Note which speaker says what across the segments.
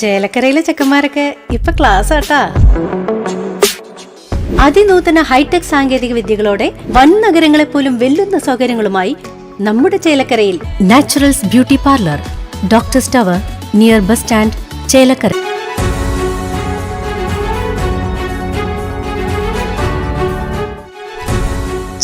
Speaker 1: ചേലക്കരയിലെ ചെക്കന്മാരൊക്കെ ഇപ്പൊ ക്ലാസ് ആട്ടാ. അതിനൂതന ഹൈടെക് സാങ്കേതിക വിദ്യകളോടെ വൻ നഗരങ്ങളെ പോലും വെല്ലുന്ന സൗകര്യങ്ങളുമായി നമ്മുടെ ചേലക്കരയിൽ Naturals beauty parlour, Doctors Tower, near bus stand, Chelakkara.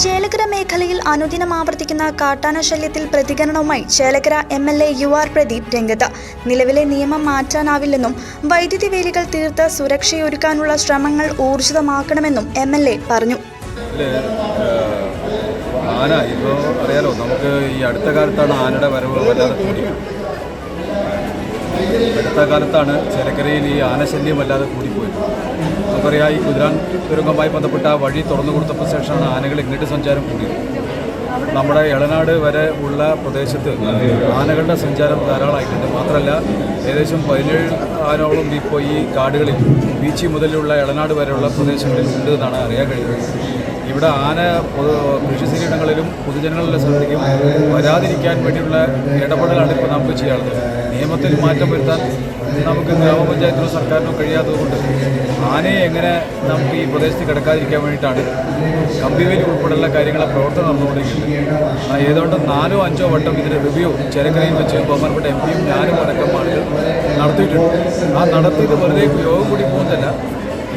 Speaker 2: Chelakkara മേഖലയിൽ അനുദിനം ആവർത്തിക്കുന്ന കാട്ടാന ശല്യത്തിൽ പ്രതികരണവുമായി ചേലക്കര MLA UR പ്രദീപ് രംഗത്ത്. നിലവിലെ നിയമം മാറ്റാനാവില്ലെന്നും വൈദ്യുതി വേലികൾ തീർത്ത് സുരക്ഷയൊരുക്കാനുള്ള ശ്രമങ്ങൾ ഊർജിതമാക്കണമെന്നും MLA പറഞ്ഞു.
Speaker 3: ആന ഇപ്പോൾ അറിയാലോ, നമുക്ക് ഈ അടുത്ത കാലത്താണ് ആനയുടെ വരവ് വല്ലാതെ കൂടി. അടുത്ത കാലത്താണ് ചേലക്കരയിൽ ഈ ആനശല്യം വല്ലാതെ കൂടിപ്പോയത്. നമുക്കറിയാം, ഈ കുതിരാൻ തുരങ്കവുമായി ബന്ധപ്പെട്ട വഴി തുറന്നു കൊടുത്തപ്പോൾ ശേഷമാണ് ആനകൾ ഇങ്ങോട്ട് സഞ്ചാരം കൂടിയത്. നമ്മുടെ എളനാട് വരെ ഉള്ള പ്രദേശത്ത് ആനകളുടെ സഞ്ചാരം ധാരാളമായിട്ടുണ്ട്. മാത്രമല്ല, ഏകദേശം 17 ആനകളും ഇപ്പോൾ ഈ കാടുകളിൽ ബീച്ചി മുതലുള്ള എളനാട് വരെയുള്ള പ്രദേശങ്ങളിൽ ഉണ്ട് എന്നാണ് അറിയാൻ കഴിയുന്നത്. ഇവിടെ ആന കൃഷിസ്ഥിരങ്ങളിലും പൊതുജനങ്ങളുടെ ശ്രദ്ധയ്ക്കും വരാതിരിക്കാൻ വേണ്ടിയുള്ള ഇടപെടലാണ് ഇപ്പോൾ നമുക്ക് ചെയ്യാറുള്ളത്. നിയമത്തിൽ മാറ്റം വരുത്താൻ നമുക്ക് ഗ്രാമപഞ്ചായത്തിനോ സർക്കാരിനോ കഴിയാത്തതുകൊണ്ട് ആനയെ എങ്ങനെ നമുക്ക് ഈ പ്രദേശത്ത് കിടക്കാതിരിക്കാൻ വേണ്ടിയിട്ടാണ് കമ്പിവേലി ഉൾപ്പെടെയുള്ള കാര്യങ്ങളെ പ്രവർത്തനം നടന്നുകൊണ്ടിരിക്കുന്നത്. ഏതുകൊണ്ട് 4 or 5 വട്ടം ഇതിൻ്റെ റിവ്യൂ ചേലക്കരയിൽ വെച്ച് ബഹുമാനപ്പെട്ട MPയും ഞാനും അടക്കം ആളുകൾ നടത്തിയിട്ടുണ്ട്. ആ നടത്തിയത് വെറുതെ യോഗം കൂടി പോകുന്നില്ല.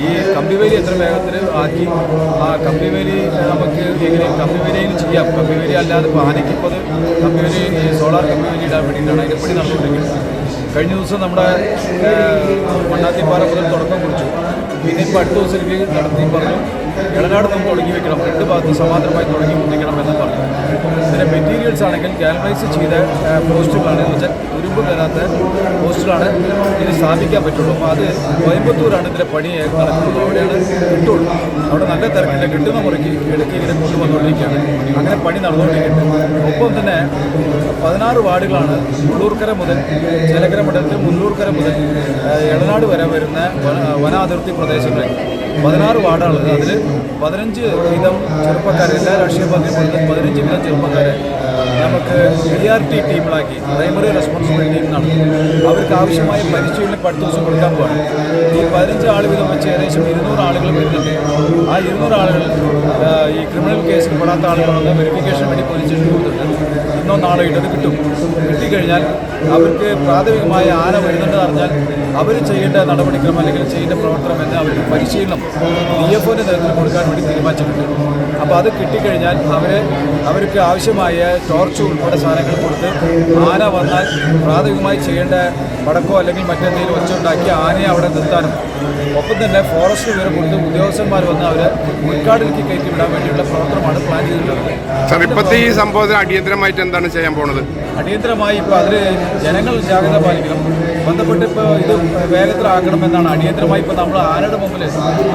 Speaker 3: ഈ കമ്പിവേലി എത്ര വേഗത്തിൽ ആക്കി ആ കമ്പിവേലി നമുക്ക് എങ്ങനെ കമ്പിവേലിയിൽ ചെയ്യാം. കമ്പിവേലി അല്ലാതെ ഇപ്പോൾ ആനയ്ക്കിപ്പോൾ കമ്പിവേലി സോളാർ കമ്പിവേലി ഇടാൻ വേണ്ടിയിട്ടാണ് അതിൻ്റെ പണി നടന്നുകൊണ്ടിരിക്കുന്നത്. കഴിഞ്ഞ ദിവസം നമ്മുടെ മണ്ണാത്തിപ്പാറ മുതൽ തുടക്കം കുറിച്ചു. പിന്നെ ഇപ്പോൾ അടുത്ത ദിവസം റിവ്യൂ നടത്തി പറഞ്ഞു എളനാട് നമുക്ക് തുടങ്ങി വെക്കണം, 2 ഭാഗത്ത് സമാന്തരമായി തുടങ്ങി കുത്തിക്കണം എന്ന് പറഞ്ഞു. ഇതിൻ്റെ മെറ്റീരിയൽസ് ആണെങ്കിൽ ഗാലറൈസ് ചെയ്ത പോസ്റ്റുകളാണ്, എന്ന് വെച്ചാൽ ഉരുമ്പ് കയറാത്ത പോസ്റ്റുകളാണ് ഇത് സ്ഥാപിക്കാൻ പറ്റുള്ളൂ. അപ്പോൾ അത് കോയമ്പത്തൂരാണ് ഇതിൻ്റെ പണി നടക്കുന്നത്. അവിടെയാണ് കിട്ടുള്ളൂ. അവിടെ നല്ല തിരക്കില്ല, കിട്ടുന്ന മുറയ്ക്ക് ഇടയ്ക്ക് ഇങ്ങനെ കൊണ്ടുവന്നുകൊണ്ടിരിക്കുകയാണ്. അങ്ങനെ പണി നടന്നുകൊണ്ടിരിക്കുന്നത്. ഒപ്പം തന്നെ 16 വാർഡുകളാണ് മുള്ളൂർക്കര മുതൽ ചേലക്കര മണ്ഡലത്തിൽ മുള്ളൂർക്കര മുതൽ എളനാട് വരെ വരുന്ന വനാതിർത്തി പ്രദേശങ്ങളിൽ 16 വാർഡാണുള്ളത്. അതിൽ 15 വീതം ചെറുപ്പക്കാരെ, എല്ലാ രാഷ്ട്രീയ പാർട്ടിയും 15 വീതം ചെറുപ്പക്കാരെ നമുക്ക് PRT ടീമുകളാക്കി, പ്രൈമറി റെസ്പോൺസിബിലിറ്റി ടീം നടത്തും. അവർക്ക് ആവശ്യമായ പരിശീലനം ഇപ്പോൾ അടുത്ത ദിവസം കൊടുക്കാൻ പോവാണ്. ഈ 15 ആൾ വീതം വെച്ച് ഏകദേശം 200 ആളുകൾ വരുന്നുണ്ട്. ആ 200 ആളുകൾ ഈ ക്രിമിനൽ കേസിൽ പെടാത്ത ആളുകളൊന്ന് വെരിഫിക്കേഷൻ വേണ്ടി പോലീസ് കൊടുത്തിട്ടുണ്ട്. ഇന്നോ നാളെ ഇട്ടത് കിട്ടും. കിട്ടിക്കഴിഞ്ഞാൽ അവർക്ക് പ്രാഥമികമായ ആന വരുന്നുണ്ടെന്ന് അറിഞ്ഞാൽ അവർ ചെയ്യേണ്ട നടപടിക്രമം അല്ലെങ്കിൽ ചെയ്യേണ്ട പ്രവർത്തനം എന്ന് അവർക്ക് പരിശീലനം DFOൻ്റെ തരത്തിൽ കൊടുക്കാൻ വേണ്ടി തീരുമാനിച്ചിട്ടുണ്ട്. അപ്പോൾ അത് കിട്ടിക്കഴിഞ്ഞാൽ അവർക്ക് ആവശ്യമായ ടോർച്ച് ഉൾപ്പെടെ സാധനങ്ങൾ കൊടുത്ത് ആന വന്നാൽ പ്രാഥമികമായി ചെയ്യേണ്ട പടക്കോ അല്ലെങ്കിൽ മറ്റെന്തെങ്കിലും ഒച്ചുണ്ടാക്കി ആനയെ അവിടെ നിർത്താനും, ഒപ്പം തന്നെ ഫോറസ്റ്റ് വിവരം കൊടുത്ത് ഉദ്യോഗസ്ഥന്മാർ വന്ന് അവരെ മുൻകാടിലേക്ക് കയറ്റി വിടാൻ വേണ്ടിയുള്ള പ്രവർത്തനമാണ് പ്ലാൻ ചെയ്തിട്ടുള്ളത്.
Speaker 4: സാർ, ഇപ്പോഴത്തെ ഈ സംഭവത്തിൽ അടിയന്തരമായിട്ട് എന്താണ് ചെയ്യാൻ പോകുന്നത്?
Speaker 3: അടിയന്തരമായി ഇപ്പോൾ അതിൽ ജനങ്ങൾ ജാഗ്രത പാലിക്കണം. ബന്ധപ്പെട്ട് ഇപ്പോൾ ഇത് വേഗത്തിലാക്കണമെന്നാണ് അടിയന്തരമായി. ഇപ്പോൾ നമ്മൾ ആനയുടെ മുമ്പിൽ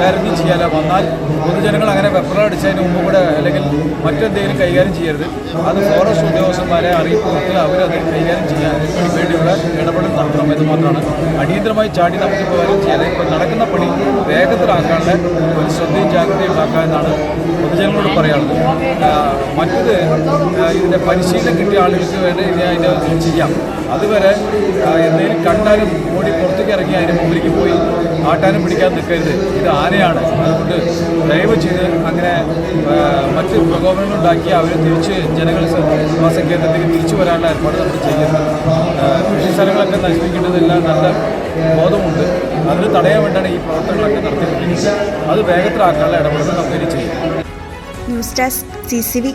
Speaker 3: വേറെന്തും ചെയ്യാതെ വന്നാൽ പൊതുജനങ്ങൾ അങ്ങനെ വെപ്പറടിച്ചതിന് മുമ്പ് കൂടെ അല്ലെങ്കിൽ മറ്റെന്തെങ്കിലും കൈകാര്യം ചെയ്യരുത്. അത് ഫോറസ്റ്റ് ഉദ്യോഗസ്ഥന്മാരെ അറിയിപ്പ് കൊടുത്ത് അവരത് കൈകാര്യം ചെയ്യാൻ വേണ്ടിയുള്ള ഇടപെടൽ നടത്തണം എന്ന് മാത്രമാണ്. അടിയന്തരമായി ചാടി നമുക്കിപ്പോൾ വരും ചെയ്യാതെ ഇപ്പോൾ നടക്കുന്ന പണി വേഗത്തിലാക്കാനുള്ള ഒരു ശ്രദ്ധയും ജാഗ്രതയും ഉണ്ടാക്കുക എന്നാണ് പൊതുജനങ്ങളോട് പറയാനുള്ളത്. മറ്റത് ഇതിൻ്റെ പരിശീലനം കിട്ടിയ ആളുകൾക്ക് വേണ്ടി അതിൻ്റെ ചെയ്യാം. അതുവരെ എന്തെങ്കിലും കണ്ടാലും ഓടി പുറത്തേക്ക് ഇറങ്ങി അതിൻ്റെ മുമ്പിലേക്ക് പോയി ആട്ടാനും പിടിക്കാൻ നിൽക്കരുത്. ഇത് ആനയാണ്. അതുകൊണ്ട് ദയവ് ചെയ്ത് അങ്ങനെ മറ്റ് പ്രകോപനങ്ങൾ ഉണ്ടാക്കി അവർ തിരിച്ച് ജനങ്ങൾ വാസ കേന്ദ്രത്തേക്ക് തിരിച്ചു വരാനുള്ള ഏർപ്പാട് നമ്മൾ ചെയ്യരുത്. കൃഷി സ്ഥലങ്ങളൊക്കെ നശിപ്പിക്കേണ്ടതെല്ലാം നല്ല ബോധമുണ്ട്. അതിന് തടയാൻ വേണ്ടിയാണ് ഈ പ്രവർത്തനങ്ങളൊക്കെ നടത്തിക്കൊണ്ടിരിക്കുന്നത്. അത് വേഗത്തിലാക്കാനുള്ള ഇടപെടൽ നമുക്ക് ഇനി ചെയ്യും.
Speaker 2: News desk CCV.